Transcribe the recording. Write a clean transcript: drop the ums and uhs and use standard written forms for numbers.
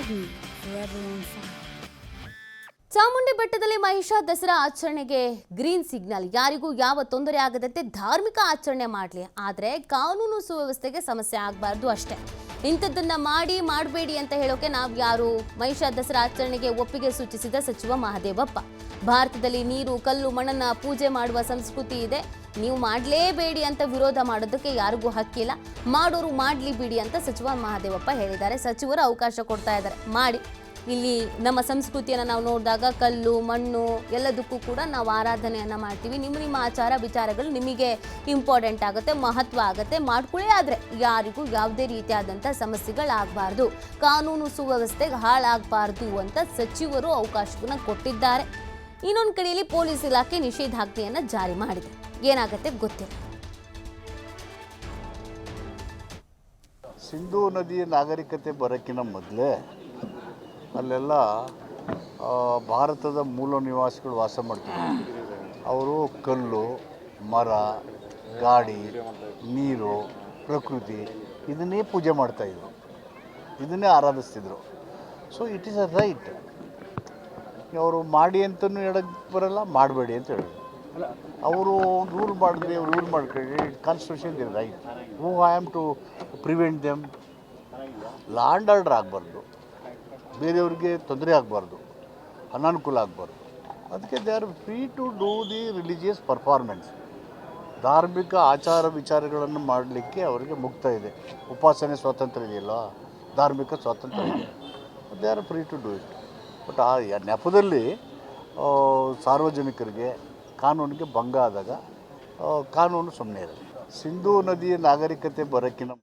me forever on fire. Chamundi ಬೆಟ್ಟದಲ್ಲಿ ಮಹಿಷಾ ದಸರಾ ಆಚರಣೆಗೆ green signal. ಯಾರಿಗೂ ಯಾವ ತೊಂದರೆ ಆಗದಂತೆ ಧಾರ್ಮಿಕ ಆಚರಣೆ ಮಾಡಲಿ, ಆದರೆ ಕಾನೂನು ಸುವ್ಯವಸ್ಥೆಗೆ ಸಮಸ್ಯೆ ಆಗಬಾರ್ದು ಅಷ್ಟೇ. ಇಂಥದ್ದನ್ನ ಮಾಡಬೇಡಿ ಅಂತ ಹೇಳೋಕೆ ನಾವು ಯಾರು? ಮಹಿಷಾ ದಸರಾ ಆಚರಣೆಗೆ ಒಪ್ಪಿಗೆ ಸೂಚಿಸಿದ ಸಚಿವ ಮಹದೇವಪ್ಪ. ಭಾರತದಲ್ಲಿ ನೀರು, ಕಲ್ಲು, ಮಣ್ಣನ್ನ ಪೂಜೆ ಮಾಡುವ ಸಂಸ್ಕೃತಿ ಇದೆ. ನೀವು ಮಾಡಲೇಬೇಡಿ ಅಂತ ವಿರೋಧ ಮಾಡೋದಕ್ಕೆ ಯಾರಿಗೂ ಹಕ್ಕಿಲ್ಲ. ಮಾಡೋರು ಮಾಡಲಿ ಬಿಡಿ ಅಂತ ಸಚಿವ ಮಹದೇವಪ್ಪ ಹೇಳಿದ್ದಾರೆ. ಸಚಿವರು ಅವಕಾಶ ಕೊಡ್ತಾ ಇದ್ದಾರೆ, ಮಾಡಿ. ಇಲ್ಲಿ ನಮ್ಮ ಸಂಸ್ಕೃತಿಯನ್ನು ನಾವು ನೋಡಿದಾಗ ಕಲ್ಲು, ಮಣ್ಣು ಎಲ್ಲದಕ್ಕೂ ಕೂಡ ನಾವು ಆರಾಧನೆಯನ್ನು ಮಾಡ್ತೀವಿ. ನಿಮ್ಮ ಆಚಾರ ವಿಚಾರಗಳು ನಿಮಗೆ ಇಂಪಾರ್ಟೆಂಟ್ ಆಗುತ್ತೆ, ಮಹತ್ವ ಆಗುತ್ತೆ, ಮಾಡ್ಕೊಳ್ಳಿ. ಆದರೆ ಯಾರಿಗೂ ಯಾವುದೇ ರೀತಿಯಾದಂಥ ಸಮಸ್ಯೆಗಳಾಗಬಾರ್ದು, ಕಾನೂನು ಸುವ್ಯವಸ್ಥೆಗೆ ಹಾಳಾಗಬಾರ್ದು ಅಂತ ಸಚಿವರು ಅವಕಾಶವನ್ನು ಕೊಟ್ಟಿದ್ದಾರೆ. ಇನ್ನೊಂದು ಕಡೆಯಲ್ಲಿ ಪೊಲೀಸ್ ಇಲಾಖೆ ನಿಷೇಧಾಜ್ಞೆಯನ್ನು ಜಾರಿ ಮಾಡಿದೆ. ಏನಾಗುತ್ತೆ ಗೊತ್ತಿಲ್ಲ. ಸಿಂಧೂ ನದಿಯ ನಾಗರಿಕತೆ ಬರೋಕ್ಕಿಂತ ಮೊದಲೇ ಅಲ್ಲೆಲ್ಲ ಭಾರತದ ಮೂಲ ನಿವಾಸಿಗಳು ವಾಸ ಮಾಡ್ತಿದ್ರು. ಅವರು ಕಲ್ಲು, ಮರ, ಗಾಡಿ, ನೀರು, ಪ್ರಕೃತಿ ಇದನ್ನೇ ಪೂಜೆ ಮಾಡ್ತಾಯಿದ್ರು, ಇದನ್ನೇ ಆರಾಧಿಸ್ತಿದ್ರು. So it is a rite. ಅವರು ಮಾಡಿ ಅಂತಲೂ ಹೇಳಕ್ಕೆ ಬರಲ್ಲ, ಮಾಡಬೇಡಿ ಅಂತ ಹೇಳೋದು. ಅವರು ರೂಲ್ ಮಾಡಿದ್ರೆ ರೂಲ್ ಮಾಡ್ಕೊಳ್ಳಿ, constitution is right. Who I am to prevent them? Law and order ಆಗಬಾರ್ದು, ಬೇರೆಯವ್ರಿಗೆ ತೊಂದರೆ ಆಗಬಾರ್ದು, ಅನಾನುಕೂಲ ಆಗಬಾರ್ದು. ಅದಕ್ಕೆ they are free to do the religious performance. ಧಾರ್ಮಿಕ ಆಚಾರ ವಿಚಾರಗಳನ್ನು ಮಾಡಲಿಕ್ಕೆ ಅವರಿಗೆ ಮುಕ್ತ ಇದೆ. ಉಪಾಸನೆ ಸ್ವಾತಂತ್ರ್ಯ ಇದೆಯಲ್ಲ, ಧಾರ್ಮಿಕ ಸ್ವಾತಂತ್ರ್ಯ ಇದೆ. They are free to do it. But ಆ ನೆಪದಲ್ಲಿ ಸಾರ್ವಜನಿಕರಿಗೆ ಕಾನೂನಿಗೆ ಭಂಗ ಆದಾಗ ಕಾನೂನು ಸುಮ್ಮನೆ ಇರುತ್ತೆ. ಸಿಂಧೂ ನದಿಯ ನಾಗರಿಕತೆ ಬರೋಕ್ಕಿಂತ